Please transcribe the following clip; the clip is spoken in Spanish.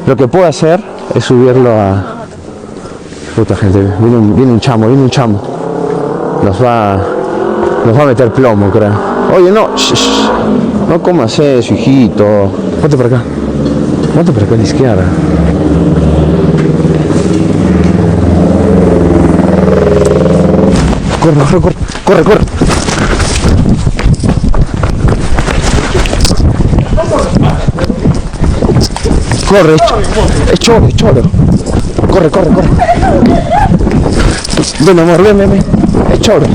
Lo que puedo hacer es subirlo a... Puta gente, viene un chamo, Nos va a meter plomo, creo. Oye, no, no comas eso, hijito. Ponte por acá a la izquierda. Corre. Corre, es choro. Corre. Ven, amor, ven. Es choro.